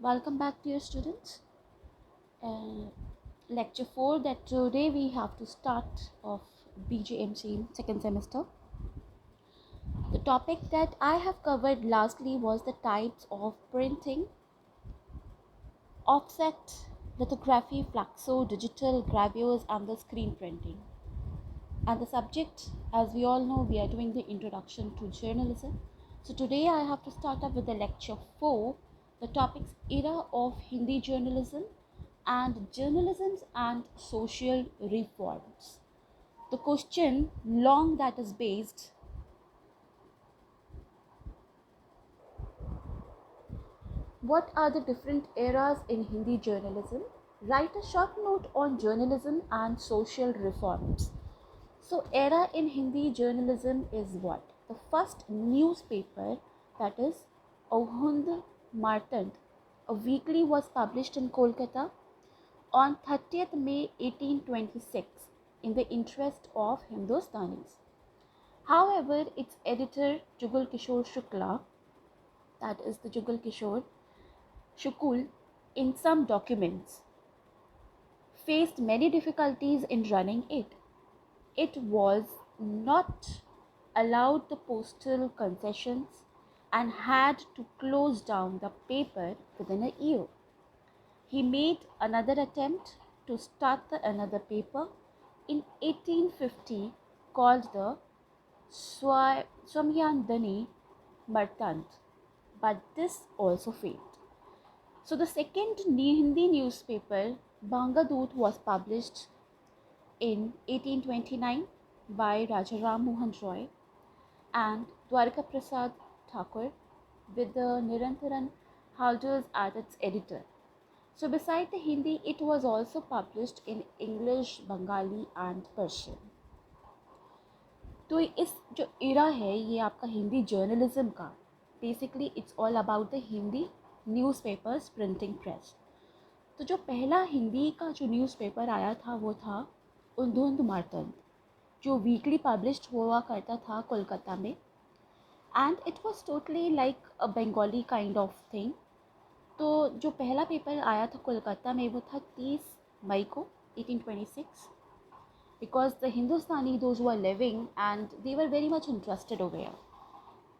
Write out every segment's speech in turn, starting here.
Welcome back, dear students. Uh, Lecture 4 that today we have to start of BGMC second semester. The topic that I have covered lastly was the types of printing, offset, lithography, fluxo, digital, gravures and the screen printing. And the subject, as we all know, we are doing the introduction to journalism. So today I have to start up with the lecture 4, the topics era of Hindi journalism and journalism and social reforms. The question long that is based, what are the different eras in Hindi journalism? Write a short note on journalism and social reforms. So, era in Hindi journalism is what? The first newspaper, that is Ahund Martand, a weekly, was published in Kolkata on 30th May 1826 in the interest of Hindustanis. However, its editor Jugal Kishore Shukla, that is the Jugal Kishore Shukul, in some documents faced many difficulties in running it. It was not allowed the postal concessions and had to close down the paper within a year. He made another attempt to start another paper in 1850 called the Swamyandani Martant, but this also failed. So the second Hindi newspaper, Bangadut, was published in 1829 by Raja Ram Mohan Roy and Dwarka Prasad Thakur, with the Nirantaran Halders as its editor. So beside the Hindi, it was also published in English, Bengali and Persian. तो इस जो इरा है ये आपका Hindi journalism का, basically it's all about the Hindi newspapers printing press. तो जो पहला हिंदी का जो न्यूज़पेपर आया था वो था उधुंध मार्तंड, जो वीकली पब्लिश्ड हुआ करता था कोलकाता में, and it was totally like a Bengali kind of thing. तो जो पहला पेपर आया था कोलकाता में वो था 30 मई को 1826, because the Hindustani, those who are living, and they were very much interested over here.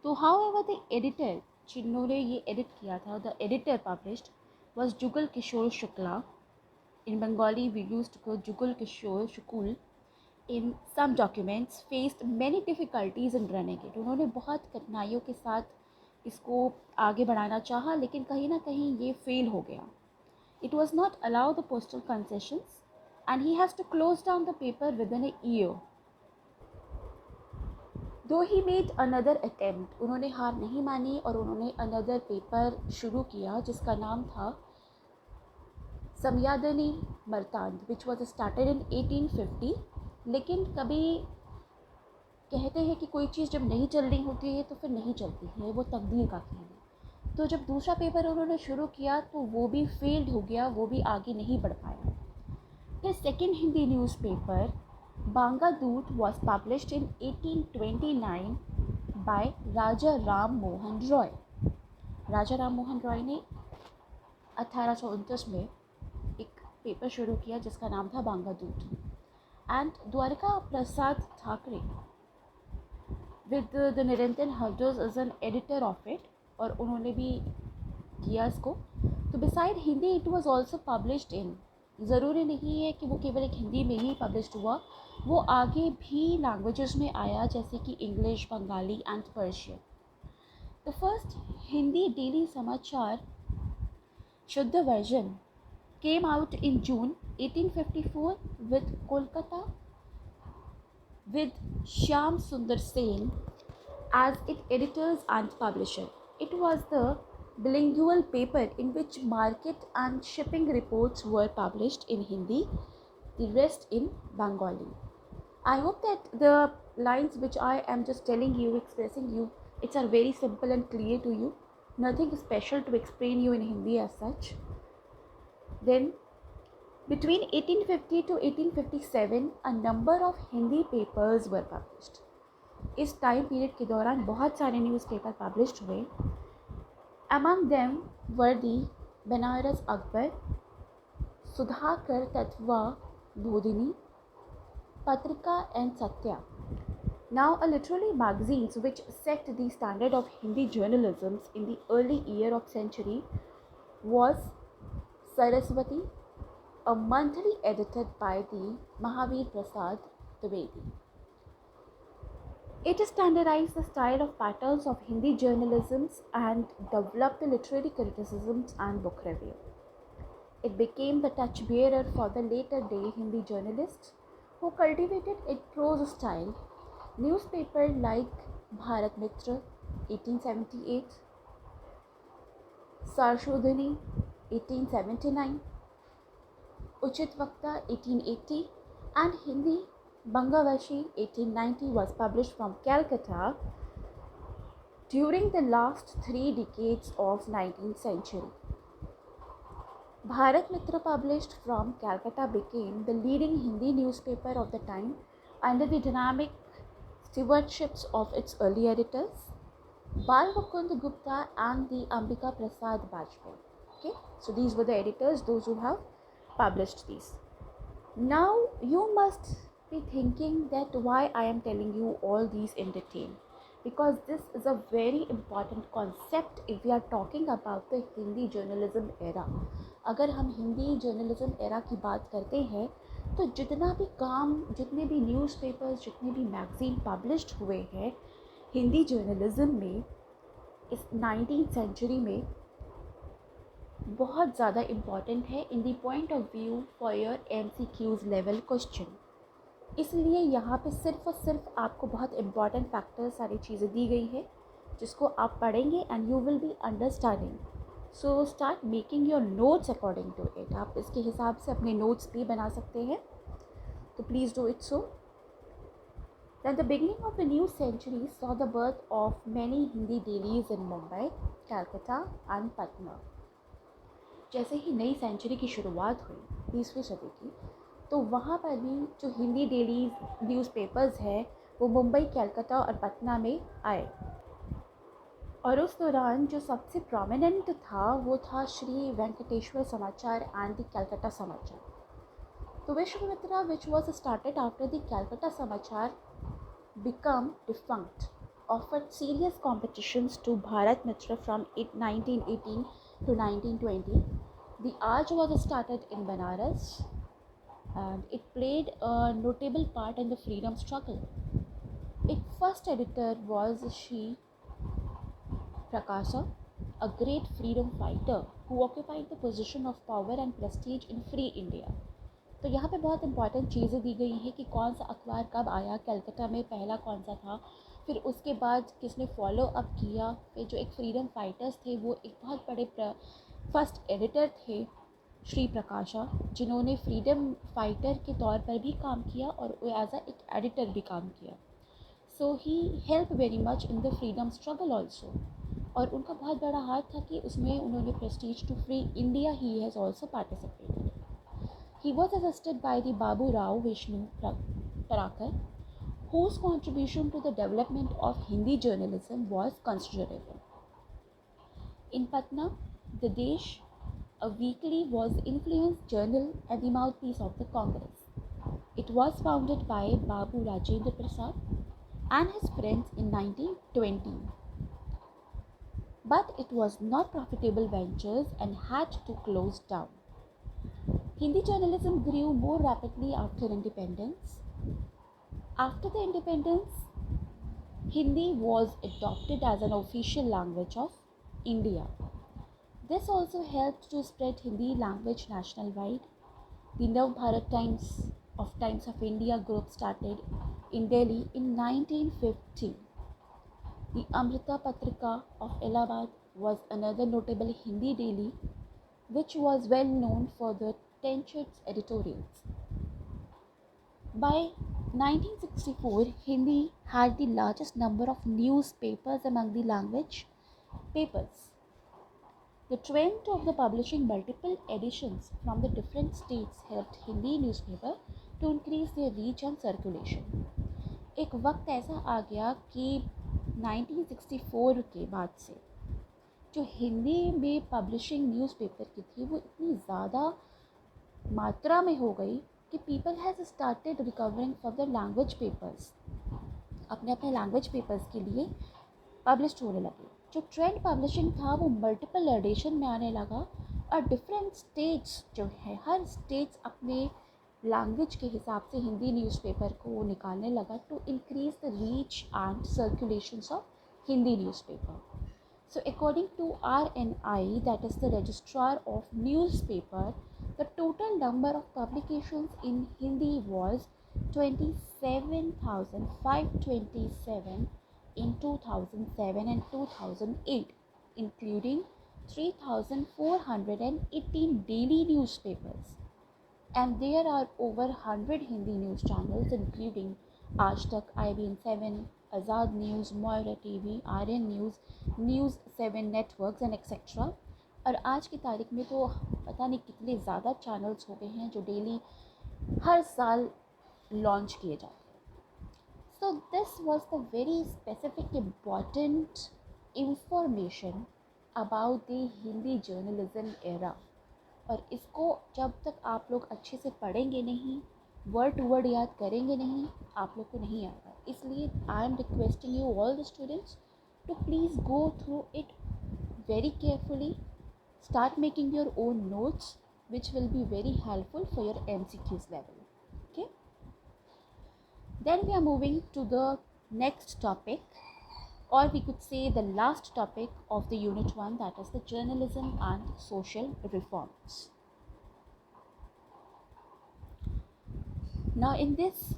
So however the editor जिन्होंने ये edit किया था, the editor published was Jugal Kishore Shukla. In Bengali we used to call Jugal Kishore Shukul. In some documents faced many difficulties in running it. उन्होंने बहुत कठिनाइयों के साथ इसको आगे बढ़ाना चाहा, लेकिन कहीं ना कहीं ये फेल हो गया. It was not allowed the postal concessions and he has to close down the paper within a year. Though he made another attempt, उन्होंने हार नहीं मानी और उन्होंने another paper शुरू किया जिसका नाम था समयादनी मर्तांड, which was started in 1850. लेकिन कभी कहते हैं कि कोई चीज़ जब नहीं चल रही होती है तो फिर नहीं चलती है, वो तकदीर का खेल है. तो जब दूसरा पेपर उन्होंने शुरू किया तो वो भी फेल्ड हो गया, वो भी आगे नहीं बढ़ पाया. His second Hindi newspaper, Bangadut, was published in 1829 by Raja Ram Mohan Roy. राजा राम मोहन रॉय ने 1829 में एक पेपर शुरू किया जिसका नाम था Bangadoot, and Dwarka Prasad Thakre with the Niranjan Haldars is an editor of it, और उन्होंने भी किया इसको. तो beside Hindi it was also published in, ज़रूरी नहीं है कि वो केवल एक हिंदी में ही पब्लिश्ड हुआ, वो आगे भी लैंग्वेजेस में आया जैसे कि English, Bengali and Persian. The first Hindi daily समाचार शुद्ध version came out in June 1854 with Kolkata with Shyam Sundar Sen as its editors and publisher. It was the bilingual paper in which market and shipping reports were published in Hindi, the rest in Bengali. I hope that the lines which I am just telling you, expressing you, it's are very simple and clear to you. Nothing special to explain you in Hindi as such. Then between 1850 to 1857 a number of Hindi papers were published. इस time period के दौरान बहुत सारे newspaper published हुए. Among them were the Banaras Akbar, Sudhakar Tatva Bodhini, Patrika and Satya. Now, a literary magazines which set the standard of Hindi journalism in the early year of century was Saraswati, a monthly edited by the Mahavir Prasad Dwivedi. It standardized the style of patterns of Hindi journalism and developed the literary criticisms and book review. It became the touchbearer for the later day Hindi journalists who cultivated its prose style. Newspapers like Bharat Mitra 1878, Sarshodhani 1879, Uchit Vakta 1880 and Hindi Bangavashi 1890 was published from Calcutta during the last 3 decades of 19th century. Bharat Mitra published from Calcutta became the leading Hindi newspaper of the time under the dynamic stewardships of its early editors, Bal Mukund Gupta and the Ambika Prasad Bajpayee. Okay, so these were the editors, those who have published these. Now you must be thinking that why I am telling you all these in detail, because this is a very important concept if we are talking about the Hindi journalism era. अगर हम Hindi journalism era की बात करते हैं तो जितना भी काम, जितने भी न्यूज़पेपर्स, जितने भी मैगज़ीन पब्लिश्ड हुए हैं हिंदी जर्नलिज्म में इस 19th सेंचुरी में, बहुत ज़्यादा इम्पॉर्टेंट है in the point of view for your MCQs level question. इसलिए यहाँ पे सिर्फ और सिर्फ आपको बहुत इम्पॉर्टेंट फैक्टर सारी चीज़ें दी गई है जिसको आप पढ़ेंगे and you will be understanding. So start making your notes according to it. आप इसके हिसाब से अपने नोट्स भी बना सकते हैं, तो please do it so. Then the beginning of the new century saw the birth of many Hindi dailies in Mumbai, Calcutta and Patna. जैसे ही नई सेंचुरी की शुरुआत हुई 20वीं सदी की, तो वहाँ पर भी जो हिंदी डेलीज न्यूज़पेपर्स हैं वो मुंबई, कलकत्ता और पटना में आए. और उस दौरान जो सबसे प्रोमिनेंट था वो था श्री वेंकटेश्वर समाचार एंड द कलकत्ता समाचार. तो Vishwamitra which was started after the Calcutta समाचार become defunct, offered serious competitions to Bharat Mitra from 1918 to 1920. The Aaj was started in Banaras and it played a notable part in the freedom struggle. Its first editor was Shri Prakasa, a great freedom fighter who occupied the position of power and prestige in free India. तो यहाँ पे बहुत important चीज़ें दी गई हैं कि कौन सा अखबार कब आया, कलकत्ता में पहला कौन सा था, फिर उसके बाद किसने फॉलो अप किया. फिर जो एक फ्रीडम फाइटर्स थे वो एक बहुत बड़े फर्स्ट एडिटर थे श्री प्रकाशा, जिन्होंने फ्रीडम फाइटर के तौर पर भी काम किया और एज अ एक एडिटर भी काम किया. So he help very much in the freedom struggle also. और उनका बहुत बड़ा हाथ था कि उसमें उन्होंने prestige to free India he has also participated. He was assisted by the Babu Rao Vishnu Parakar, whose contribution to the development of Hindi journalism was considerable. In Patna, the Desh, a weekly, was influenced journal and the mouthpiece of the Congress. It was founded by Babu Rajendra Prasad and his friends in 1920. But it was not profitable ventures and had to close down. Hindi journalism grew more rapidly after independence. After the independence, Hindi was adopted as an official language of India. This also helped to spread Hindi language nationwide. The Nav Bharat Times of India group started in Delhi in 1950. The Amrita Patrika of Allahabad was another notable Hindi daily which was well known for the trenchant editorials. By 1964, Hindi had the largest number of newspapers among the language papers. The trend of the publishing multiple editions from the different states helped Hindi newspaper to increase their reach and circulation. एक वक्त ऐसा आ गया कि 1964 के बाद से जो हिंदी में पब्लिशिंग न्यूज़पेपर की थी वो इतनी ज़्यादा मात्रा में हो गई कि people has started recovering from the language papers, अपने अपने लैंग्वेज पेपर्स के लिए पब्लिश होने लगे। जो ट्रेंड पब्लिशिंग था वो मल्टीपल एडिशन में आने लगा और डिफरेंट स्टेट्स जो है, हर स्टेट्स अपने लैंग्वेज के हिसाब से हिंदी न्यूज़पेपर को निकालने लगा to increase the reach and circulations of Hindi newspaper. So according to RNI, that is the Registrar of Newspaper, the total number of publications in Hindi was 27,527 in 2007 and 2008, including 3,418 daily newspapers. And there are over 100 Hindi news channels including Aaj Tak, IBN7, Azad News, Moira TV, RN News, News 7 Networks and etc. और आज की तारीख में तो पता नहीं कितने ज़्यादा चैनल्स हो गए हैं जो डेली हर साल लॉन्च किए जाते हैं. So this was the very specific important information about the Hindi journalism era. और इसको जब तक आप लोग अच्छे से पढ़ेंगे नहीं, वर्ड टू वर्ड याद करेंगे नहीं, आप लोग को नहीं आएगा. इसलिए I am requesting you all the students to please go through it very carefully, start making your own notes which will be very helpful for your MCQs level. Okay, then we are moving to the next topic, or we could say the last topic of the unit 1, that is the journalism and social reforms. Now in this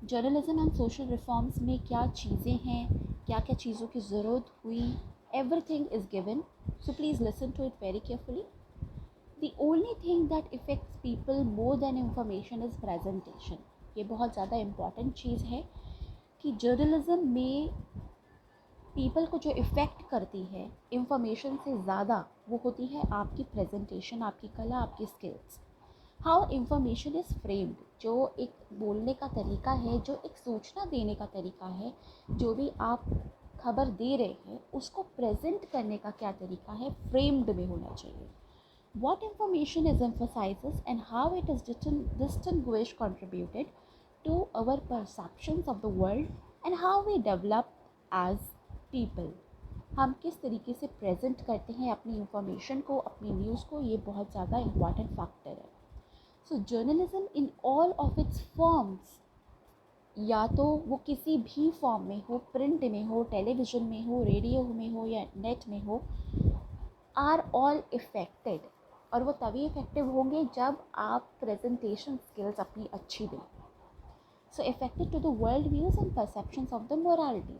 journalism and social reforms में क्या चीज़ें हैं, क्या क्या चीज़ों की ज़रूरत हुई, everything is given, so please listen to it very carefully. The only thing that affects people more than information is presentation. ये बहुत ज़्यादा important चीज़ है कि जर्नलिज्म में people को जो इफ़ेक्ट करती है information से ज़्यादा, वो होती है आपकी presentation, आपकी कला, आपकी skills. How information is framed, जो एक बोलने का तरीका है, जो एक सूचना देने का तरीका है, जो भी आप खबर दे रहे हैं उसको प्रेजेंट करने का क्या तरीका है, फ्रेम्ड में होना चाहिए. What information is emphasizes and how it is distinguished contributed to our perceptions of the world and how we develop as people. हम किस तरीके से प्रेजेंट करते हैं अपनी इंफॉर्मेशन को, अपनी न्यूज़ को, ये बहुत ज़्यादा इम्पॉर्टेंट फैक्टर है. So journalism in all of its forms, या तो वो किसी भी फॉर्म में हो, प्रिंट में हो, टेलीविज़न में हो, रेडियो में हो या नेट में हो, आर ऑल इफ़ेक्टेड. और वो तभी इफ़ेक्टिव होंगे जब आप प्रेजेंटेशन स्किल्स अपनी अच्छी दें. So affected to the world views and perceptions of the morality.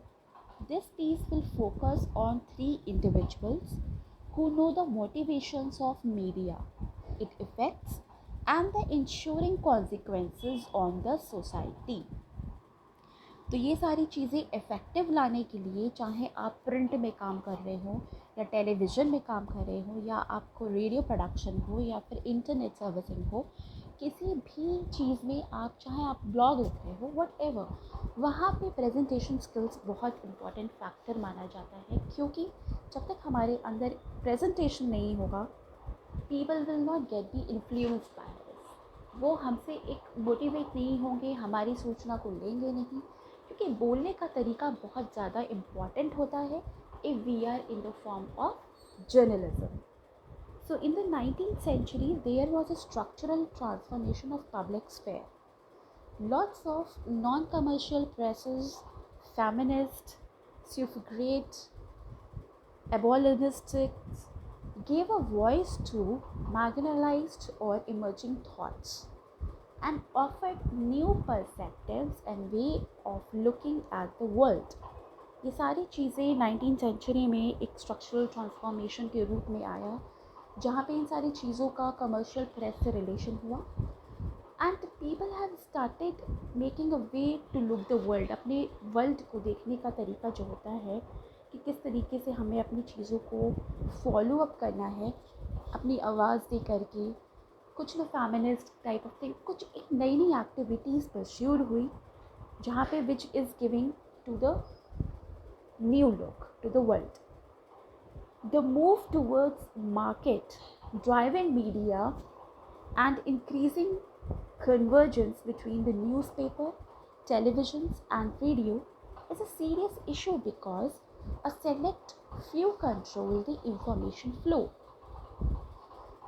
This piece will focus on 3 individuals who know the motivations of media, its effects and the ensuring consequences on the society. तो ये सारी चीज़ें effective लाने के लिए, चाहे आप print में काम कर रहे हो या टेलीविज़न में काम कर रहे हो या आपको रेडियो प्रोडक्शन हो या फिर इंटरनेट सर्विसिंग हो, किसी भी चीज़ में आप, चाहे आप ब्लॉग लिख रहे हो, व्हाटएवर, वहाँ पे प्रेजेंटेशन स्किल्स बहुत इम्पॉर्टेंट फैक्टर माना जाता है. क्योंकि जब तक हमारे अंदर प्रेजेंटेशन नहीं होगा, people will not gate B influenced by this. वो हमसे एक मोटिवेट नहीं होंगे, हमारी सूचना को लेंगे नहीं, क्योंकि बोलने का तरीका बहुत ज़्यादा इम्पॉर्टेंट होता है if we are in the form of journalism. So in the 19th century there was a structural transformation of public sphere. Lots of non-commercial presses, feminist, suffragette, abolitionists gave a voice to marginalized or emerging thoughts and offered new perspectives and way of looking at the world. ये सारी चीज़ें 19th century में एक structural transformation के रूप में आया, जहाँ पे इन सारी चीज़ों का कमर्शियल प्रेस से रिलेशन हुआ and people have started making a way to look the world. अपने वर्ल्ड को देखने का तरीका जो होता है कि किस तरीके से हमें अपनी चीज़ों को फॉलो अप करना है, अपनी आवाज़ दे करके. कुछ लोग फेमिनिस्ट टाइप ऑफ थिंग, कुछ एक नई नई एक्टिविटीज़ परस्यूड हुई, जहाँ पे which is giving to the new look to the world. The move towards market driven media and increasing convergence between the newspaper, televisions, and radio is a serious issue because a select few control the information flow.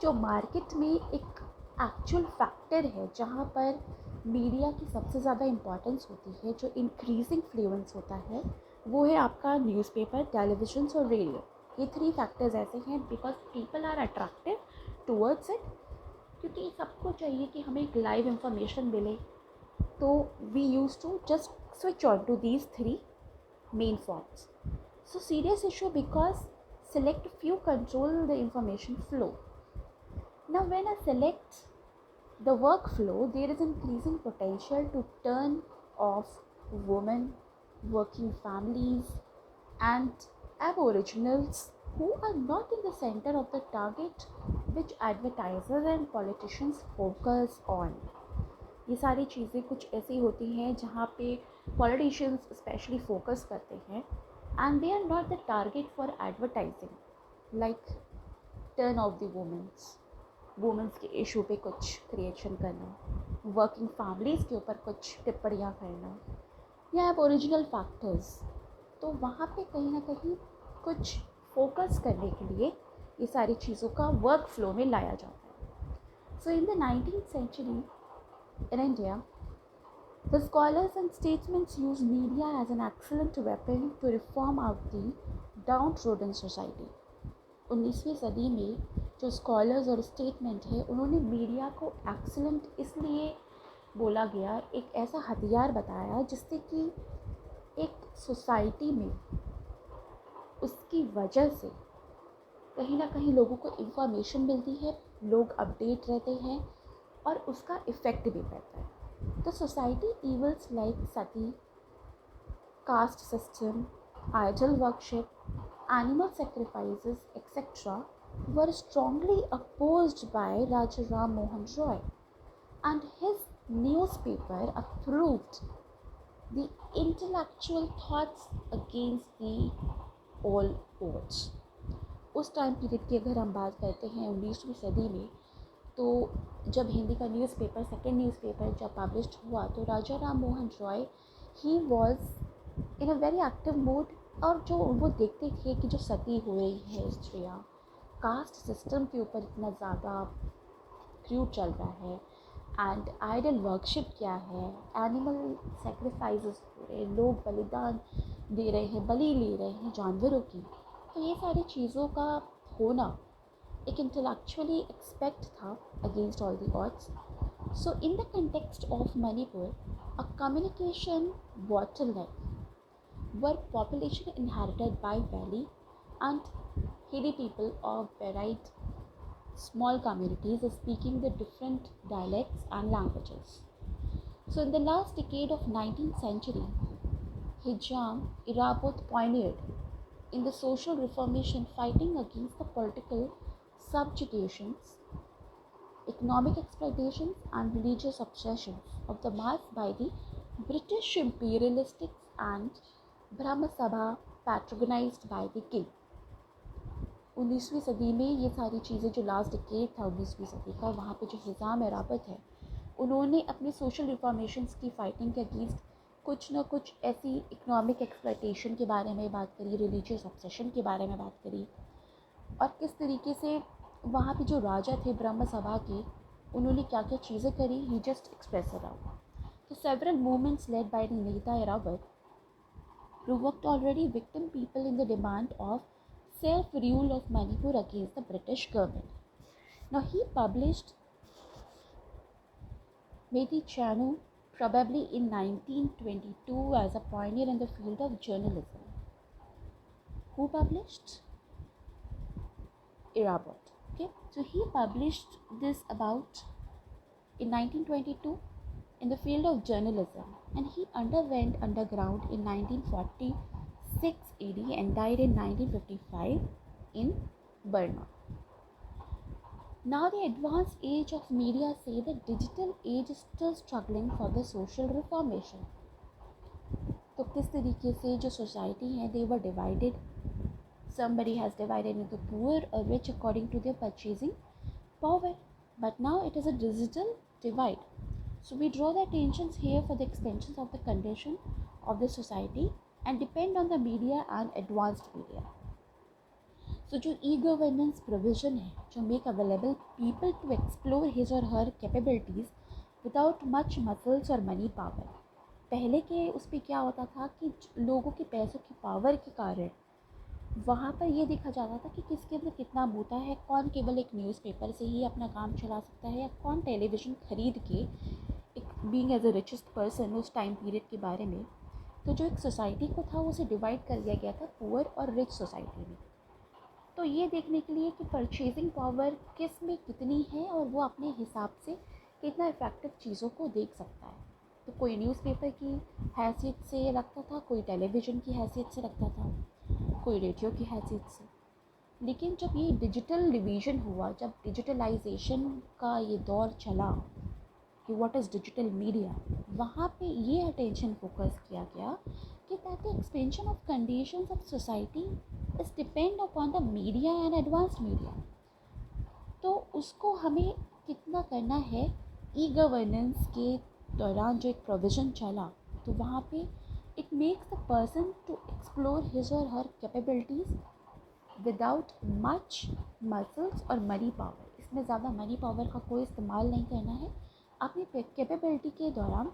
जो market में एक actual factor है जहाँ पर media की सबसे ज़्यादा importance होती है, जो इंक्रीजिंग फ्लुएंस होता है, वो है आपका न्यूज़पेपर, टेलीविजन्स और रेडियो. ये 3 फैक्टर्स ऐसे हैं because people are attractive towards it, क्योंकि सबको चाहिए कि हमें एक लाइव इंफॉर्मेशन मिले. तो we use to just switch on to these 3 main forms. So serious issue because select few control the information flow. Now when I select the workflow, there is increasing potential to turn off women, working families, and aboriginals who are not in the center of the target which advertisers and politicians focus on. ये सारी चीज़ें कुछ ऐसी होती हैं जहाँ पे politicians especially focus करते हैं and they are not the target for advertising, like turn off the women's के इशू पे कुछ क्रिएशन करना, वर्किंग फैमिलीज़ के ऊपर कुछ टिप्पणियाँ करना, या अब ओरिजिनल फैक्टर्स. तो वहाँ पे कहीं ना कहीं कुछ फोकस करने के लिए ये सारी चीज़ों का वर्क फ्लो में लाया जाता है. So in the 19th century in India, the scholars and statesmen use media as an excellent weapon to reform out the downtrodden society. 19वीं सदी में जो स्कॉलर्स और स्टेटमेंट है, उन्होंने मीडिया को एक्सीलेंट इसलिए बोला गया, एक ऐसा हथियार बताया जिससे कि एक सोसाइटी में उसकी वजह से कहीं ना कहीं लोगों को इन्फॉर्मेशन मिलती है, लोग अपडेट रहते हैं और उसका इफ़ेक्ट भी पड़ता है. तो society evils like sati, caste system, idol worship, animal sacrifices, etc., were strongly opposed by Raja Ram Mohan Roy, and his newspaper approved the intellectual thoughts against the all odds. उस time period की अगर हम बात करते हैं 19वीं सदी में, तो जब हिंदी का न्यूज़पेपर, सेकेंड न्यूज़पेपर जब पब्लिश हुआ, तो Raja Ram Mohan Roy he was in a very active mood. और जो वो देखते थे कि जो सती हो रही है स्त्रियाँ, कास्ट सिस्टम के ऊपर इतना ज़्यादा क्रूड चल रहा है, एंड आइडल वर्कशिप क्या है, एनिमल सेक्रीफाइसेस हो रहे, लोग बलिदान दे रहे हैं, बलि ले रहे हैं जानवरों की. तो ये सारी चीज़ों का होना एक इंटेलेक्चुअली एक्सपेक्ट था against all the odds. So in the context of Manipur, a communication bottleneck were population inherited by valley and hilly people of varied small communities speaking the different dialects and languages. So in the last decade of 19th century, Hijam Irabot pioneered in the social reformation, fighting against the political subjugations, economic exploitations, and religious obsessions of the mass by the British imperialists and ब्रह्म सभा पैट्रोगनाइज्ड by the king. 19वीं सदी में ये सारी चीज़ें, जो last decade था 19वीं सदी का, वहाँ पे जो हिजाम इराबत है, उन्होंने अपनी सोशल रिफॉर्मेशंस की फाइटिंग के अगेंस्ट कुछ ना कुछ ऐसी इकोनॉमिक एक्सप्लॉयटेशन के बारे में बात करी, रिलीजियस ऑब्सेशन के बारे में बात करी, और किस तरीके से वहाँ पे जो राजा थे ब्रह्म सभा के, उन्होंने क्या क्या चीज़ें करी, ही जस्ट एक्सप्रेस अराउंड. तो several movements led by the नेता इराबत provoked already victim people in the demand of self-rule of Manipur against the British government. Now he published Methi Chanu probably in 1922 as a pioneer in the field of journalism. Who published? Irabot. Okay, so he published this about in 1922 in the field of journalism, and he underwent underground in 1946 AD and died in 1955 in Burma. Now the advanced age of media say the digital age is still struggling for the social reformation. तो किस तरीके से जो society है, they were divided. somebody has divided into poor or rich according to their purchasing power. But now it is a digital divide. So we draw the attentions here for the extensions of the condition of the society and depend on the media and advanced media. So जो e-governance provision है, जो make available people to explore his or her capabilities without much muscles और money power. पहले के उस पर क्या होता था कि लोगों के पैसों की पावर के कारण वहाँ पर ये देखा जाता था कि किसके अंदर कितना बूता है, कौन केवल एक न्यूज़पेपर से ही अपना काम चला सकता है या कौन टेलीविज़न खरीद के एक being as a richest person उस टाइम पीरियड के बारे में. तो जो एक सोसाइटी को था उसे डिवाइड कर दिया गया था पुअर और रिच सोसाइटी में. तो ये देखने के लिए कि परचेजिंग पावर किस में कितनी है और वो अपने हिसाब से कितना इफ़ेक्टिव चीज़ों को देख सकता है. तो कोई न्यूज़पेपर की हैसियत से रखता था, कोई टेलीविज़न की हैसियत से रखता था, कोई रेडियो की हैसियत से. लेकिन जब ये डिजिटल डिवीज़न हुआ, जब डिजिटलाइजेशन का ये दौर चला कि व्हाट इज़ डिजिटल मीडिया, वहाँ पे ये अटेंशन फोकस किया गया कि that the expansion of conditions of society is depend upon the media and advanced media. तो उसको हमें कितना करना है. ई गवर्नेंस के दौरान जो एक प्रोविज़न चला, तो वहाँ पे it makes the person to explore his और her capabilities without much muscles और मनी पावर. इसमें ज़्यादा मनी पावर का कोई इस्तेमाल नहीं करना है. अपनी कैपेबिलिटी के दौरान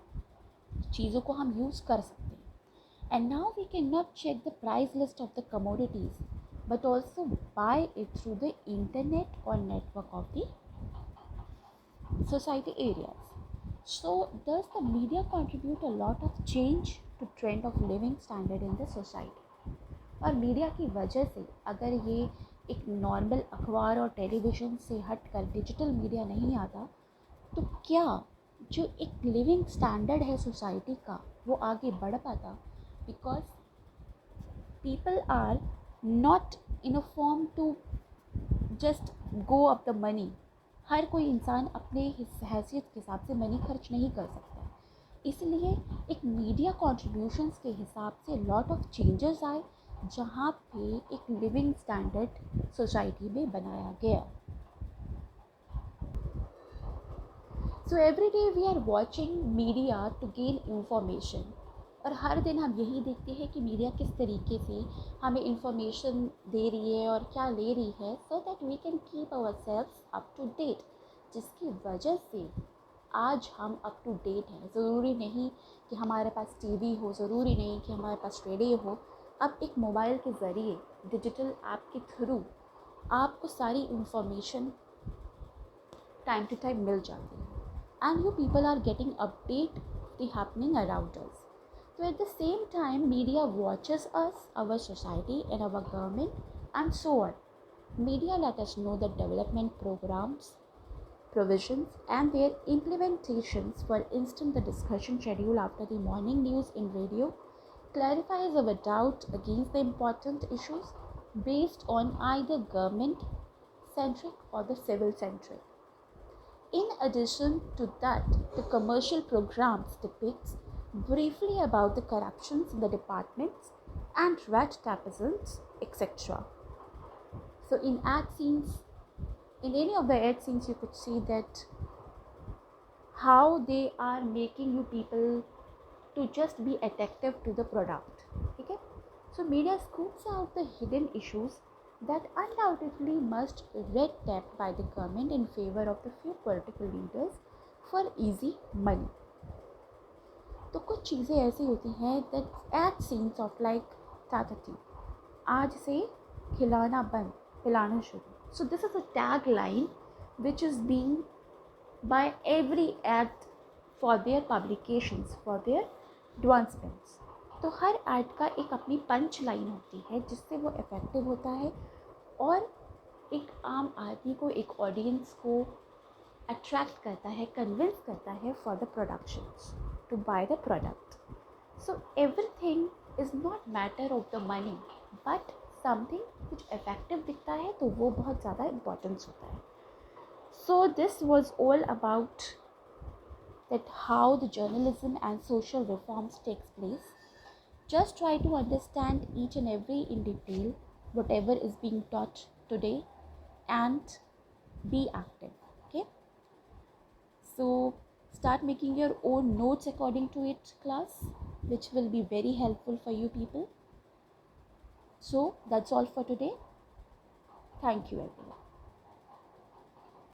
चीज़ों को हम यूज़ कर सकते हैं. And now we can not check the price list of the commodities but also buy it through the internet or network of the society areas. So does the media contribute a lot of change to trend of living standard in the society? और media की वजह से अगर ये एक normal अखबार और television से हट कर डिजिटल मीडिया नहीं आता, तो क्या जो एक लिविंग स्टैंडर्ड है सोसाइटी का वो आगे बढ़ पाता? Because people are not in a form to just go up the money. हर कोई इंसान अपने हैसियत के हिसाब से मनी खर्च नहीं कर सकता है. इसलिए एक मीडिया कॉन्ट्रीब्यूशंस के हिसाब से लॉट ऑफ चेंजेस आए, जहाँ पे एक लिविंग स्टैंडर्ड सोसाइटी में बनाया गया. So every day we are watching media to gain information. और हर दिन हम यही देखते हैं कि मीडिया किस तरीके से हमें इंफॉर्मेशन दे रही है और क्या ले रही है, so that we can keep ourselves up to date. जिसकी वजह से आज हम अप टू डेट हैं. ज़रूरी नहीं कि हमारे पास टीवी हो, ज़रूरी नहीं कि हमारे पास रेडियो हो. अब एक मोबाइल के ज़रिए डिजिटल ऐप के थ्रू आपको सारी इंफॉर्मेशन टाइम टू टाइम मिल जाती है. And you people are getting update the happening around us. So at the same time, media watches us, our society and our government and so on. Media let us know the development programs, provisions and their implementations. For instance, the discussion schedule after the morning news in radio clarifies our doubt against the important issues based on either government centric or the civil centric. In addition to that, the commercial programs depicts briefly about the corruptions in the departments and rat tapizons, etc. So in ad scenes, in any of the ad scenes, you could see that how they are making you people to just be attentive to the product. Okay? So media scoops out the hidden issues that undoubtedly must red tape by the government in favor of the few political leaders for easy money. तो कुछ चीज़ें ऐसी होती हैं that at scenes of like Tata tea, आज से खिलाना बंद, पिलाना शुरू. So this is a tag line which is being by every ad for their publications, for their advancements. तो हर एड का एक अपनी पंच लाइन होती है जिससे वो इफ़ेक्टिव होता है और एक आम आदमी को, एक ऑडियंस को अट्रैक्ट करता है, कन्विंस करता है for the productions to buy the product. So everything is not matter of the money, but something which effective दिखता है तो वो बहुत ज़्यादा importance होता है. So this was all about that how the journalism and social reforms takes place. Just try to understand each and every in detail whatever is being taught today and be active. Okay, so start making your own notes according to it, class, which will be very helpful for you people. So that's all for today. Thank you, everyone.